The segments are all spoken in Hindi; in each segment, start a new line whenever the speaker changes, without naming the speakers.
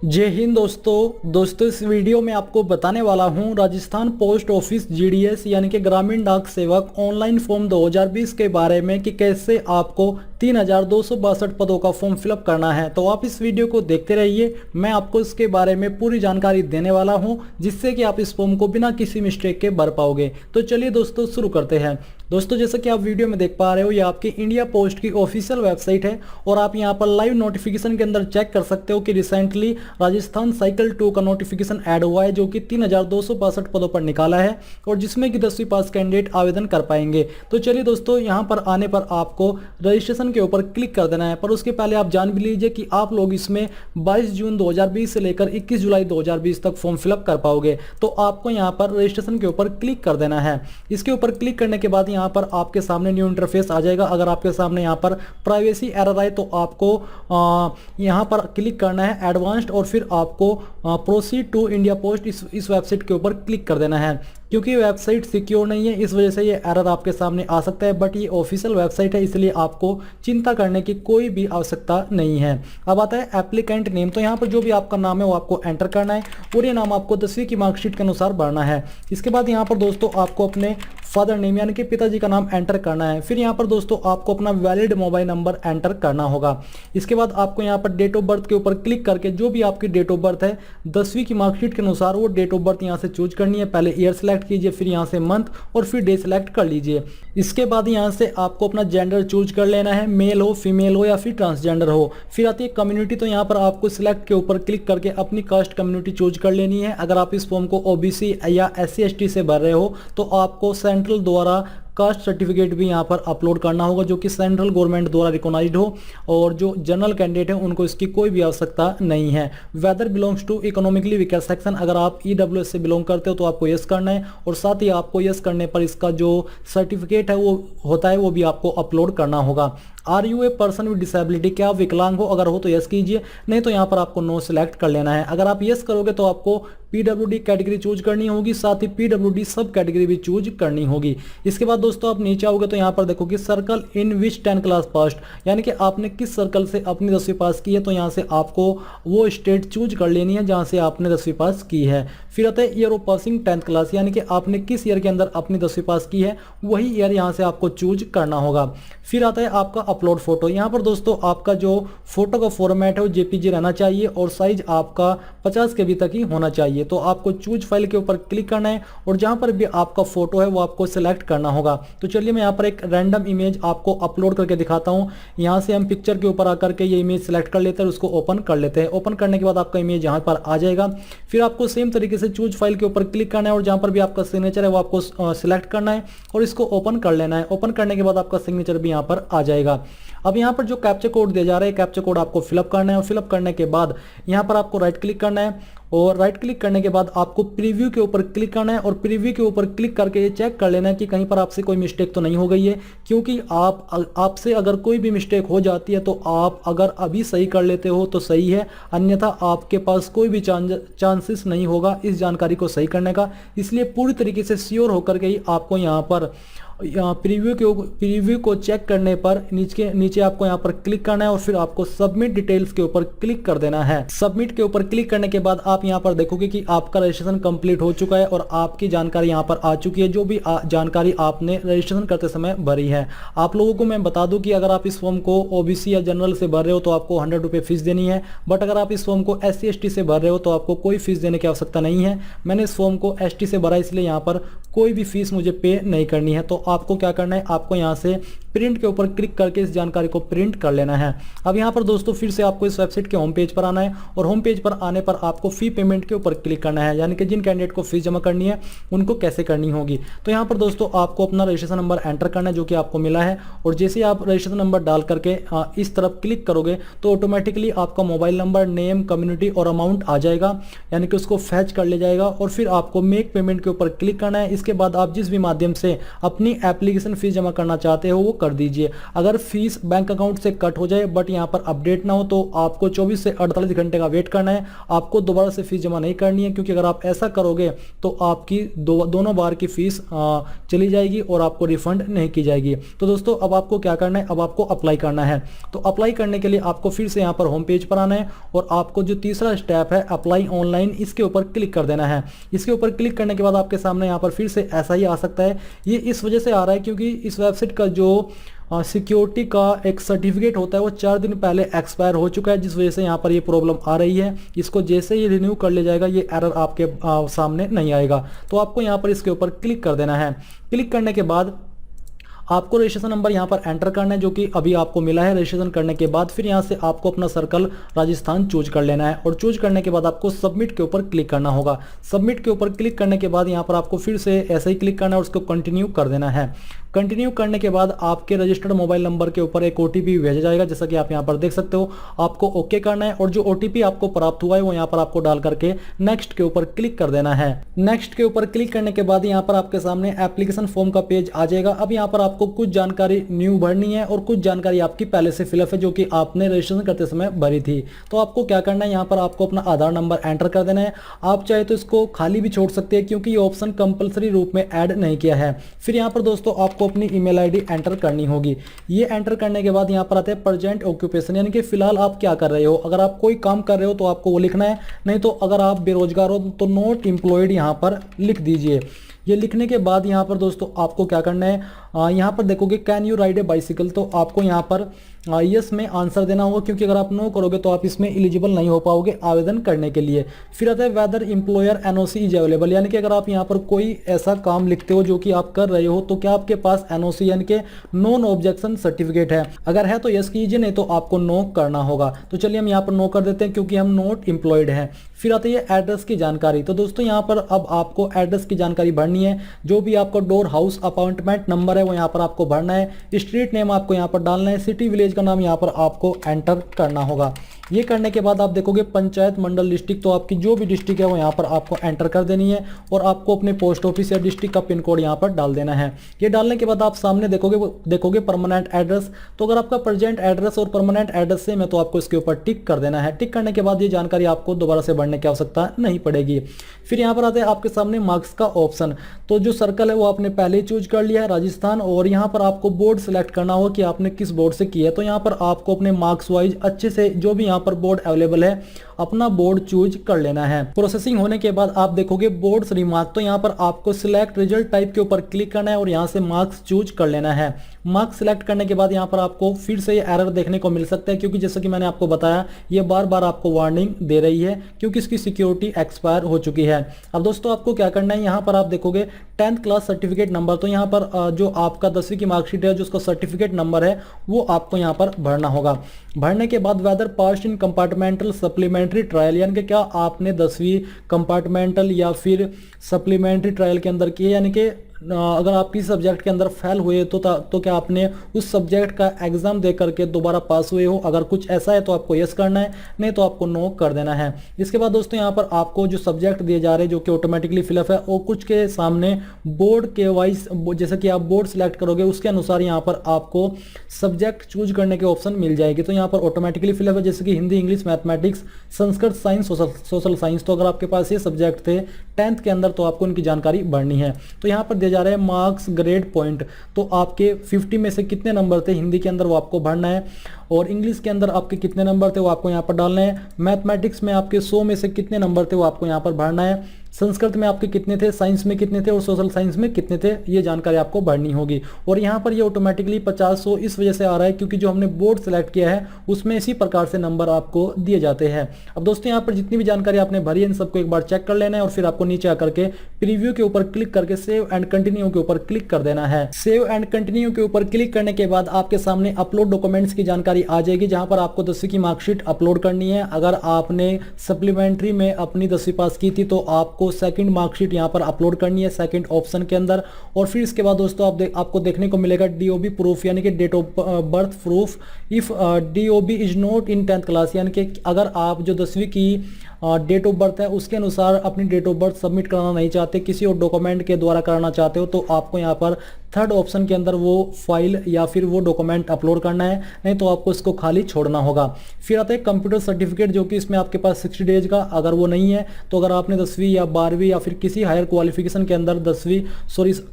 जय हिंद दोस्तों इस वीडियो में आपको बताने वाला हूं राजस्थान पोस्ट ऑफिस जीडीएस यानी कि ग्रामीण डाक सेवक ऑनलाइन फॉर्म 2020 के बारे में कि कैसे आपको 3262 पदों का फॉर्म फिलअप करना है। तो आप इस वीडियो को देखते रहिए, मैं आपको इसके बारे में पूरी जानकारी देने वाला हूं जिससे कि आप इस फॉर्म को बिना किसी मिस्टेक के भर पाओगे। तो चलिए दोस्तों शुरू करते हैं। दोस्तों जैसा कि आप वीडियो में देख पा रहे हो, ये आपकी इंडिया पोस्ट की ऑफिशियल वेबसाइट है और आप यहां पर लाइव नोटिफिकेशन के अंदर चेक कर सकते हो कि रिसेंटली राजस्थान साइकिल 2 का नोटिफिकेशन ऐड हुआ है जो कि 3262 पदों पर निकाला है और जिसमें कि 10वीं पास कैंडिडेट आवेदन कर पाएंगे। तो चलिए दोस्तों, यहां पर आने पर आपको रजिस्ट्रेशन के ऊपर क्लिक कर देना है, पर उसके पहले आप जान भी लीजिए कि आप लोग इसमें 22 जून 2020 से लेकर 21 जुलाई 2020 तक फॉर्म फिलअप कर पाओगे। तो आपको यहां पर रजिस्ट्रेशन के ऊपर क्लिक कर देना है। इसके ऊपर क्लिक करने के बाद यहाँ पर आपके सामने न्यू इंटरफेस आ जाएगा। अगर आपके सामने यहाँ पर प्राइवेसी एरर आए तो आपको यहाँ पर क्लिक करना है एडवांस्ड और फिर आपको प्रोसीड टू इंडिया पोस्ट इस वेबसाइट के ऊपर क्लिक कर देना है। क्योंकि वेबसाइट सिक्योर नहीं है इस वजह से ये एरर आपके सामने आ सकता है, बट ये ऑफिशियल वेबसाइट है इसलिए आपको चिंता करने की कोई भी आवश्यकता नहीं है। अब आता है एप्लीकेंट नेम। तो यहाँ पर जो भी आपका नाम है वो आपको एंटर करना है और ये नाम आपको 10वीं की मार्कशीट के अनुसार भरना है। इसके बाद यहाँ पर दोस्तों आपको अपने फादर नेम यानी कि पिताजी का नाम एंटर करना है। फिर यहाँ पर दोस्तों आपको अपना वैलिड मोबाइल नंबर एंटर करना होगा। इसके बाद आपको यहाँ पर डेट ऑफ बर्थ के ऊपर क्लिक करके जो भी आपकी डेट ऑफ बर्थ है 10वीं की मार्कशीट के अनुसार वो डेट ऑफ बर्थ यहाँ से चूज करनी है। पहले ईयर सेलेक्ट कीजिए, फिर यहाँ से मंथ और फिर डे सेलेक्ट कर लीजिए। इसके बाद यहाँ से आपको अपना जेंडर चूज कर लेना है, मेल हो, फीमेल हो या फिर ट्रांसजेंडर हो। फिर आती है कम्युनिटी। तो यहाँ पर आपको सिलेक्ट के ऊपर क्लिक करके अपनी कास्ट कम्युनिटी चूज कर लेनी है। अगर आप इस फॉर्म को ओबीसी या SC/ST से भर रहे हो तो आपको सेंट्रल द्वारा कास्ट सर्टिफिकेट भी यहाँ पर अपलोड करना होगा जो कि सेंट्रल गवर्नमेंट द्वारा रिकॉग्नाइज्ड हो, और जो जनरल कैंडिडेट हैं उनको इसकी कोई भी आवश्यकता नहीं है। Whether belongs to economically weaker section, अगर आप EWS से बिलोंग करते हो तो आपको यस करना है और साथ ही आपको यस करने पर इसका जो सर्टिफिकेट है वो होता है वो भी आपको अपलोड करना होगा। Are you a person with disability, क्या आप विकलांग हो? अगर हो तो यस कीजिए, नहीं तो यहाँ पर आपको नो सिलेक्ट कर लेना है। अगर आप यस करोगे तो आपको PWD कैटेगरी चूज करनी होगी, साथ ही PWD सब कैटेगरी भी चूज करनी होगी। इसके बाद दोस्तों आप नीचे आओगे तो यहाँ पर देखो कि सर्कल इन विच 10 क्लास पास्ट, यानी कि आपने किस सर्कल से अपनी 10वीं पास की है। तो यहाँ से आपको वो स्टेट चूज कर लेनी है जहाँ से आपने 10वीं पास की है। फिर आता है year of passing 10th class, यानी कि आपने किस ईयर के अंदर अपनी 10वीं पास की है वही ईयर यहाँ से आपको चूज करना होगा। फिर आता है आपका अपलोड फोटो। यहाँ पर दोस्तों आपका जो फोटो का फॉर्मेट है वो JPG रहना चाहिए और साइज आपका 50 KB तक ही होना चाहिए। तो आपको चूज फाइल के ऊपर क्लिक करना है और जहाँ पर भी आपका फोटो है वो आपको सिलेक्ट करना होगा। तो चलिए मैं यहाँ पर एक रैंडम इमेज आपको अपलोड करके दिखाता हूँ। यहाँ से हम पिक्चर के ऊपर आकर के ये इमेज सेलेक्ट कर लेते हैं और उसको ओपन कर लेते हैं। ओपन करने के बाद आपका इमेज यहाँ पर आ जाएगा। फिर आपको सेम तरीके से चूज फाइल के ऊपर क्लिक करना है और जहाँ पर भी आपका सिग्नेचर है वो आपको सिलेक्ट करना है और इसको ओपन कर लेना है। ओपन करने के बाद आपका सिग्नेचर भी यहाँ पर आ जाएगा। अब यहाँ पर जो कैप्चा कोड दिया जा रहा है, कैप्चा कोड आपको फिलअप करना है और फिलअप करने के बाद यहाँ पर आपको राइट क्लिक करना है और राइट क्लिक करने के बाद आपको प्रीव्यू के ऊपर क्लिक करना है और प्रीव्यू के ऊपर क्लिक करके ये चेक कर लेना है कि कहीं पर आपसे कोई मिस्टेक तो नहीं हो गई है। क्योंकि आपसे अगर कोई भी मिस्टेक हो जाती है तो आप अगर अभी सही कर लेते हो तो सही है, अन्यथा आपके पास कोई भी चांसेस नहीं होगा इस जानकारी को सही करने का। इसलिए पूरी तरीके से श्योर होकर के ही आपको यहाँ पर प्रीव्यू को चेक करने पर नीचे आपको यहाँ पर क्लिक करना है और फिर आपको सबमिट डिटेल्स के ऊपर क्लिक कर देना है। सबमिट के ऊपर क्लिक करने के बाद आप यहाँ पर देखोगे कि आपका रजिस्ट्रेशन कंप्लीट हो चुका है और आपकी जानकारी यहाँ पर आ चुकी है, जो भी जानकारी आपने रजिस्ट्रेशन करते समय भरी है। आप लोगों को मैं बता दूं कि अगर आप इस फॉर्म को OBC या जनरल से भर रहे हो तो आपको 100 रुपये फीस देनी है, बट अगर आप इस फॉर्म को SC/ST से भर रहे हो तो आपको कोई फीस देने की आवश्यकता नहीं है। मैंने इस फॉर्म को ST से भरा इसलिए यहाँ पर कोई भी फीस मुझे पे नहीं करनी है। तो आपको क्या करना है, आपको यहाँ से प्रिंट के ऊपर क्लिक करके इस जानकारी को प्रिंट कर लेना है। अब यहाँ पर दोस्तों फिर से आपको इस वेबसाइट के होम पेज पर आना है और होम पेज पर आने पर आपको फी पेमेंट के ऊपर क्लिक करना है, यानी कि जिन कैंडिडेट को फीस जमा करनी है उनको कैसे करनी होगी। तो यहाँ पर दोस्तों आपको अपना रजिस्ट्रेशन नंबर एंटर करना है जो कि आपको मिला है और जैसे ही आप रजिस्ट्रेशन नंबर डाल करके इस तरफ क्लिक करोगे तो ऑटोमेटिकली आपका मोबाइल नंबर, नेम, कम्युनिटी और अमाउंट आ जाएगा, यानी कि उसको फैच कर ले जाएगा और फिर आपको मेक पेमेंट के ऊपर क्लिक करना है। इसके बाद आप जिस भी माध्यम से अपनी एप्लीकेशन फीस जमा करना चाहते हो वो कर दीजिए। अगर फीस बैंक अकाउंट से कट हो जाए बट यहाँ पर अपडेट ना हो तो आपको 24 से 48 घंटे का वेट करना है। आपको दोबारा से फीस जमा नहीं करनी है, क्योंकि अगर आप ऐसा करोगे तो आपकी दोनों बार की फीस चली जाएगी और आपको रिफंड नहीं की जाएगी। तो दोस्तों अब आपको क्या करना है, अब आपको अप्लाई करना है। तो अप्लाई करने के लिए आपको फिर से यहाँ पर होम पेज पर आना है और आपको जो तीसरा स्टेप है अप्लाई ऑनलाइन, इसके ऊपर क्लिक कर देना है। इसके ऊपर क्लिक करने के बाद आपके सामने यहाँ पर फिर से ऐसा ही आ सकता है। ये इस वजह से आ रहा है क्योंकि इस वेबसाइट का जो सिक्योरिटी का एक सर्टिफिकेट होता है वो 4 दिन पहले एक्सपायर हो चुका है, जिस वजह से यहाँ पर ये प्रॉब्लम आ रही है। इसको जैसे ही रिन्यू कर लिया जाएगा ये एरर आपके सामने नहीं आएगा। तो आपको यहाँ पर इसके ऊपर क्लिक कर देना है। क्लिक करने के बाद आपको रजिस्ट्रेशन नंबर यहाँ पर एंटर करना है जो कि अभी आपको मिला है। रजिस्ट्रेशन करने के बाद फिर यहाँ से आपको अपना सर्कल राजस्थान चूज कर लेना है और चूज करने के बाद आपको सबमिट के ऊपर क्लिक करना होगा। सबमिट के ऊपर क्लिक करने के बाद यहाँ पर आपको फिर से ऐसे ही क्लिक करना है और उसको कंटिन्यू कर देना है। कंटिन्यू करने के बाद आपके रजिस्टर्ड मोबाइल नंबर के ऊपर एक ओटीपी भेजा जाएगा, जैसा कि आप यहाँ पर देख सकते हो। आपको ओके करना है और जो ओटीपी आपको प्राप्त हुआ है वो यहाँ पर आपको डाल करके नेक्स्ट के ऊपर क्लिक कर देना है। नेक्स्ट के ऊपर क्लिक करने के बाद यहाँ पर आपके सामने एप्लीकेशन फॉर्म का पेज आ जाएगा। अब यहाँ पर आपको कुछ जानकारी न्यू भरनी है और कुछ जानकारी आपकी पहले से फिलअप है जो कि आपने रजिस्ट्रेशन करते समय भरी थी। तो आपको क्या करना है, यहाँ पर आपको अपना आधार नंबर एंटर कर देना है। आप चाहे तो इसको खाली भी छोड़ सकते हैं क्योंकि ये ऑप्शन कंपलसरी रूप में ऐड नहीं किया है। फिर यहाँ पर दोस्तों आपको अपनी ईमेल आईडी एंटर करनी होगी। ये एंटर करने के बाद यहाँ पर आते हैं प्रेजेंट ऑक्यूपेशन, यानी कि फिलहाल आप क्या कर रहे हो। अगर आप कोई काम कर रहे हो तो आपको वो लिखना है, नहीं तो अगर आप बेरोजगार हो तो नॉट एम्प्लॉयड यहाँ पर लिख दीजिए। ये लिखने के बाद यहाँ पर दोस्तों आपको क्या करना है, यहाँ पर देखोगे can you ride A bicycle, तो आपको यहाँ पर यस में आंसर देना होगा, क्योंकि अगर आप नो करोगे तो आप इसमें एलिजिबल नहीं हो पाओगे आवेदन करने के लिए। फिर आता है whether employer NOC is available, यानी कि अगर आप यहाँ पर कोई ऐसा काम लिखते हो जो कि आप कर रहे हो तो क्या आपके पास एनओसी यानी कि नॉन ऑब्जेक्शन सर्टिफिकेट है। अगर है तो यस कीजिए, नहीं तो आपको नो करना होगा। तो चलिए हम यहाँ पर नो कर देते हैं क्योंकि हम नॉट एम्प्लॉयड हैं। फिर आती है एड्रेस की जानकारी। तो दोस्तों यहाँ पर अब आपको एड्रेस की जानकारी भरनी है। जो भी आपका डोर हाउस अपार्टमेंट नंबर है वो यहाँ पर आपको भरना है। स्ट्रीट नेम आपको यहाँ पर डालना है। सिटी विलेज का नाम यहाँ पर आपको एंटर करना होगा। ये करने के बाद आप देखोगे पंचायत मंडल डिस्ट्रिक्ट, तो आपकी जो भी डिस्ट्रिक्ट है वो यहाँ पर आपको एंटर कर देनी है और आपको अपने पोस्ट ऑफिस या डिस्ट्रिक्ट का पिन कोड यहाँ पर डाल देना है। ये डालने के बाद आप सामने देखोगे परमानेंट एड्रेस। तो अगर आपका प्रेजेंट एड्रेस और परमानेंट एड्रेस सेम है तो आपको इसके ऊपर टिक कर देना है। टिक करने के बाद ये जानकारी आपको दोबारा से भरने की आवश्यकता नहीं पड़ेगी। फिर यहाँ पर आते हैं आपके सामने मार्क्स का ऑप्शन। तो जो सर्कल है वो आपने पहले ही चूज कर लिया है राजस्थान, और यहाँ पर आपको बोर्ड सेलेक्ट करना होगा कि आपने किस बोर्ड से किया है। तो यहाँ पर आपको अपने मार्क्स वाइज अच्छे से जो भी यहाँ पर बोर्ड अवेलेबल है अपना बोर्ड चूज कर लेना है। प्रोसेसिंग होने के बाद आप देखोगे बोर्ड्स रिमार्क, तो यहाँ पर आपको सिलेक्ट रिजल्ट टाइप के ऊपर क्लिक करना है और यहाँ से मार्क्स चूज कर लेना है। मार्क्स सिलेक्ट करने के बाद यहाँ पर आपको फिर से ये एरर देखने को मिल सकता है, क्योंकि जैसा कि मैंने आपको बताया ये बार बार आपको वार्निंग दे रही है क्योंकि इसकी सिक्योरिटी एक्सपायर हो चुकी है। अब दोस्तों आपको क्या करना है, यहाँ पर आप देखोगे 10th क्लास सर्टिफिकेट नंबर। तो यहाँ पर जो आपका 10वीं की मार्कशीट है जो उसका सर्टिफिकेट नंबर है वो आपको यहाँ पर भरना होगा। भरने के बाद वेदर पास इन कंपार्टमेंटल सप्लीमेंट्री ट्रायल, यानी कि क्या आपने 10वीं कंपार्टमेंटल या फिर सप्लीमेंट्री ट्रायल के अंदर किए, यानी कि अगर आप किसी सब्जेक्ट के अंदर फेल हुए तो क्या आपने उस सब्जेक्ट का एग्जाम दे करके दोबारा पास हुए हो। अगर कुछ ऐसा है तो आपको यस करना है, नहीं तो आपको नो कर देना है। इसके बाद दोस्तों यहाँ पर आपको जो सब्जेक्ट दिए जा रहे हैं जो कि ऑटोमेटिकली फिलअप है और कुछ के सामने बोर्ड के वाइज जैसे कि आप बोर्ड सिलेक्ट करोगे उसके अनुसार यहाँ पर आपको सब्जेक्ट चूज करने के ऑप्शन मिल जाएगी। तो यहाँ पर ऑटोमेटिकली फिलअप है, जैसे कि Hindi, English, mathematics, Sanskrit, science, social science. तो अगर आपके पास ये सब्जेक्ट थे 10th के अंदर तो आपको इनकी जानकारी भरनी है। तो यहाँ पर जा रहे हैं मार्क्स ग्रेड पॉइंट, तो आपके 50 में से कितने नंबर थे हिंदी के अंदर वो आपको भरना है, और इंग्लिश के अंदर आपके कितने नंबर थे वो आपको यहाँ पर डालना है। मैथमेटिक्स में आपके 100 में से कितने नंबर थे वो आपको यहाँ पर भरना है। संस्कृत में आपके कितने थे, साइंस में कितने थे और सोशल साइंस में कितने थे, ये जानकारी आपको भरनी होगी। और यहाँ पर ये ऑटोमेटिकली 50-100 इस वजह से आ रहा है क्योंकि जो हमने बोर्ड सेलेक्ट किया है उसमें इसी प्रकार से नंबर आपको दिए जाते हैं। अब दोस्तों यहाँ पर जितनी भी जानकारी आपने भरी है इन सबको एक बार चेक कर लेना है और फिर आपको नीचे आकर के प्रीव्यू के ऊपर क्लिक करके सेव एंड कंटिन्यू के ऊपर क्लिक कर देना है। सेव एंड कंटिन्यू के ऊपर क्लिक करने के बाद आपके सामने अपलोड डॉक्यूमेंट्स की जानकारी आ जाएगी, जहां पर आपको 10वीं की मार्कशीट अपलोड करनी है। अगर आपने सप्लीमेंट्री में अपनी 10वीं पास की थी तो आपको सेकंड मार्कशीट यहां पर अपलोड करनी है सेकंड ऑप्शन के अंदर। और फिर इसके बाद दोस्तों आपको देखने को मिलेगा डीओबी प्रूफ, यानी कि date of birth proof if DOB is not in 10th class, यानी कि अगर आप जो 10वीं की डेट ऑफ बर्थ है उसके अनुसार अपनी डेट ऑफ बर्थ सबमिट कराना नहीं चाहते, किसी और डॉक्यूमेंट के द्वारा कराना चाहते हो, तो आपको यहाँ पर थर्ड ऑप्शन के अंदर वो फाइल या फिर वो डॉक्यूमेंट अपलोड करना है, नहीं तो आपको इसको खाली छोड़ना होगा। फिर आता है कंप्यूटर सर्टिफिकेट, जो कि इसमें आपके पास 60 डेज का, अगर वो नहीं है तो अगर आपने 10वीं या 12वीं या फिर किसी हायर क्वालिफिकेशन के अंदर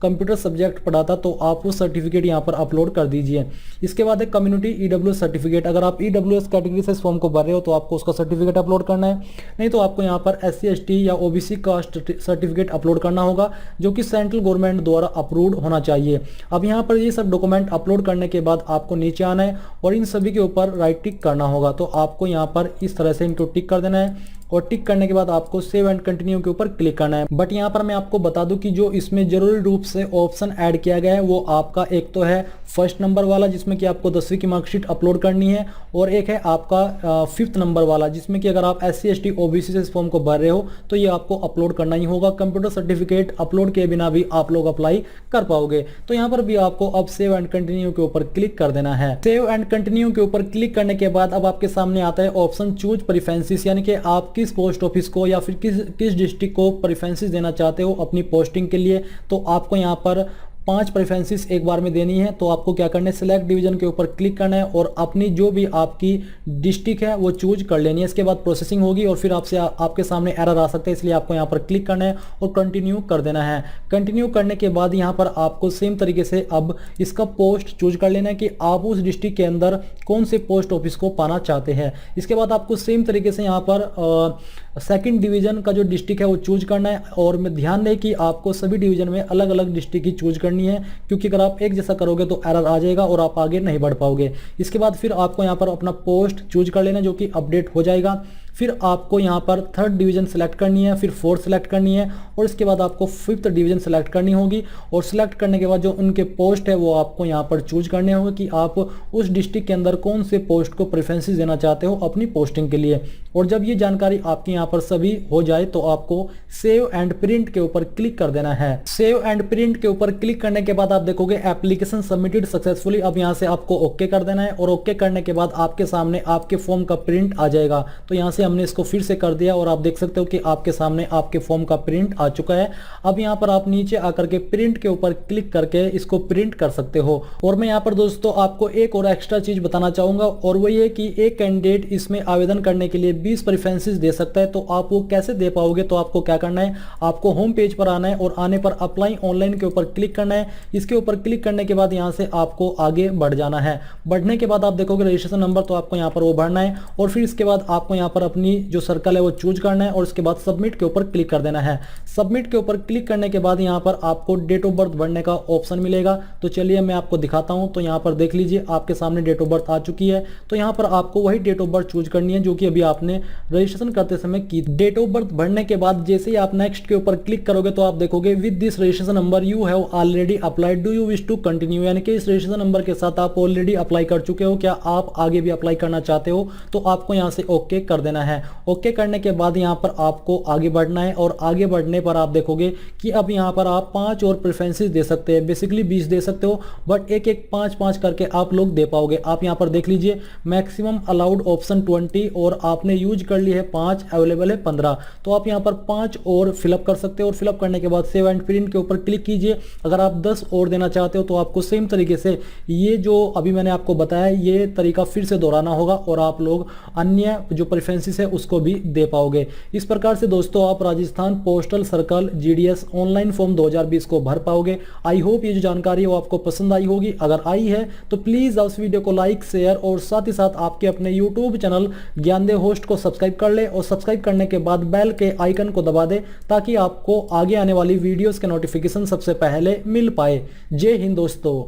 कंप्यूटर सब्जेक्ट पढ़ा था तो आप वो सर्टिफिकेट यहाँ पर अपलोड कर दीजिए। इसके बाद है कम्युनिटी ईडब्ल्यूएस सर्टिफिकेट, अगर आप ईडब्ल्यूएस कैटेगरी से इस फॉर्म को भर रहे हो तो आपको उसका सर्टिफिकेट अपलोड करना है, नहीं तो आपको यहाँ पर SC ST या OBC कास्ट सर्टिफिकेट अपलोड करना होगा, जो कि सेंट्रल गवर्नमेंट द्वारा अप्रूव्ड होना चाहिए। अब यहाँ पर ये सब डॉक्यूमेंट अपलोड करने के बाद आपको नीचे आना है और इन सभी के ऊपर राइट टिक करना होगा। तो आपको यहाँ पर इस तरह से इनको टिक कर देना है और टिक करने के बाद आपको सेव एंड कंटिन्यू के ऊपर क्लिक करना है। बट यहाँ पर मैं आपको बता दूं कि जो इसमें जरूरी रूप से ऑप्शन ऐड किया गया है वो आपका एक तो है फर्स्ट नंबर वाला जिसमें कि आपको 10वीं की मार्कशीट अपलोड करनी है, और एक है आपका 5th नंबर वाला जिसमें कि अगर आप SC ST OBC से इस फॉर्म को भर रहे हो तो ये आपको अपलोड करना ही होगा। कंप्यूटर सर्टिफिकेट अपलोड किए बिना भी आप लोग अप्लाई कर पाओगे। तो यहाँ पर भी आपको अब सेव एंड कंटिन्यू के ऊपर क्लिक कर देना है। सेव एंड कंटिन्यू के ऊपर क्लिक करने के बाद अब आपके सामने आता है ऑप्शन चूज प्रेफरेंसेस, यानी कि आप किस पोस्ट ऑफिस को या फिर किस डिस्ट्रिक्ट को प्रेफरेंसेस देना चाहते हो अपनी पोस्टिंग के लिए। तो आपको यहाँ पर 5 प्रेफरेंसेस एक बार में देनी है। तो आपको क्या करना है, सिलेक्ट डिवीजन के ऊपर क्लिक करना है और अपनी जो भी आपकी डिस्ट्रिक्ट है वो चूज कर लेनी है। इसके बाद प्रोसेसिंग होगी और फिर आपके सामने एरर आ सकता है, इसलिए आपको यहाँ पर क्लिक करना है और कंटिन्यू कर देना है। कंटिन्यू करने के बाद यहाँ पर आपको सेम तरीके से अब इसका पोस्ट चूज कर लेना है कि आप उस डिस्ट्रिक्ट के अंदर कौन से पोस्ट ऑफिस को पाना चाहते हैं। इसके बाद आपको सेम तरीके से यहाँ पर सेकंड डिवीजन का जो डिस्ट्रिक्ट है वो चूज करना है, और मैं ध्यान दें कि आपको सभी डिवीजन में अलग अलग डिस्ट्रिक्ट ही चूज करनी है, क्योंकि अगर आप एक जैसा करोगे तो एरर आ जाएगा और आप आगे नहीं बढ़ पाओगे। इसके बाद फिर आपको यहाँ पर अपना पोस्ट चूज कर लेना जो कि अपडेट हो जाएगा। फिर आपको यहाँ पर थर्ड डिवीजन सेलेक्ट करनी है, फिर फोर्थ सेलेक्ट करनी है और इसके बाद आपको 5th डिवीजन सेलेक्ट करनी होगी, और सिलेक्ट करने के बाद जो उनके पोस्ट है वो आपको यहाँ पर चूज करने होंगे कि आप उस डिस्ट्रिक्ट के अंदर कौन से पोस्ट को प्रेफरेंसेस देना चाहते हो अपनी पोस्टिंग के लिए। और जब ये जानकारी आपकी यहाँ पर सभी हो जाए तो आपको सेव एंड प्रिंट के ऊपर क्लिक कर देना है। सेव एंड प्रिंट के ऊपर क्लिक करने के बाद आप देखोगे एप्लीकेशन सबमिटेड सक्सेसफुली। अब यहाँ से आपको ओके कर देना है और ओके करने के बाद आपके सामने आपके फॉर्म का प्रिंट आ जाएगा। तो यहाँ से हमने इसको फिर से कर दिया और आप देख सकते हो कि आपके सामने आपके फॉर्म का प्रिंट आ चुका है। अब यहाँ पर आप नीचे आकर के प्रिंट के ऊपर क्लिक करके इसको प्रिंट कर सकते हो। और मैं यहाँ पर दोस्तों आपको एक और एक्स्ट्रा चीज बताना चाहूंगा, और वो ये कि एक कैंडिडेट इसमें आवेदन करने के लिए 20 प्रेफरेंसेस दे सकता है। तो आप वो कैसे दे पाओगे, तो आपको क्या करना है, आपको होम पेज पर आना है और आने पर अप्लाई ऑनलाइन के ऊपर क्लिक करना है। इसके ऊपर क्लिक करने के बाद यहाँ से आपको आगे बढ़ जाना है। बढ़ने के बाद आप देखोगे रजिस्ट्रेशन नंबर, तो आपको यहाँ पर वो भरना है और फिर इसके बाद आपको यहाँ पर अपनी जो सर्कल है वो चूज करना है और उसके बाद सबमिट के ऊपर क्लिक कर देना है। सबमिट के ऊपर क्लिक करने के बाद यहाँ पर आपको डेट ऑफ बर्थ भरने का ऑप्शन मिलेगा। तो चलिए मैं आपको दिखाता हूँ। तो यहाँ पर देख लीजिए आपके सामने डेट ऑफ बर्थ आ चुकी है। तो यहाँ पर आपको वही डेट ऑफ बर्थ चूज करनी है जो कि अभी आपने रजिस्ट्रेशन करते समय की। डेट ऑफ बर्थ भरने के बाद जैसे ही आप नेक्स्ट के ऊपर क्लिक करोगे तो आप देखोगे with this registration number you have already applied, do you wish to continue, यानी कि इस रजिस्ट्रेशन नंबर के साथ आप ऑलरेडी अप्लाई कर चुके हो, क्या आप आगे भी अप्लाई करना चाहते हो। तो आपको यहाँ से ओके कर देना है। ओके करने के बाद यहाँ पर आपको आगे बढ़ना है और आगे बढ़ने पर आप देखोगे कि अब यहाँ पर आप 5 और प्रेफरेंसेस दे सकते हैं। बेसिकली 20 दे सकते हो, बट एक एक 5-5 करके आप लोग दे पाओगे। आप यहाँ पर देख लीजिए मैक्सिमम अलाउड ऑप्शन 20 और आपने यूज कर ली है 5, अवेलेबल है 15। तो आप यहाँ पर 5 और फिलअप कर सकते हो और फिलअप करने के बाद सेव एंड प्रिंट के ऊपर क्लिक कीजिए। अगर आप 10 और देना चाहते हो तो आपको सेम तरीके से ये जो अभी मैंने आपको बताया ये तरीका फिर से दोहराना होगा और आप लोग अन्य जो प्रेफरेंसेस है उसको भी दे पाओगे। इस प्रकार से दोस्तों आप Rajasthan postal circle GDS online form 2020 को भर पाओगे। आई होप ये जो जानकारी है वो आपको पसंद आई होगी। अगर आई है तो प्लीज उस वीडियो को लाइक, शेयर और साथ ही साथ आपके अपने YouTube चैनल ज्ञानदेव होस्ट को सब्सक्राइब कर ले और सब्सक्राइब करने के बाद बेल के आइकन को दबा दे ताकि आपको आगे आने वाली वीडियोस के नोटिफिकेशन सबसे पहले मिल पाए। जय हिंद दोस्तों।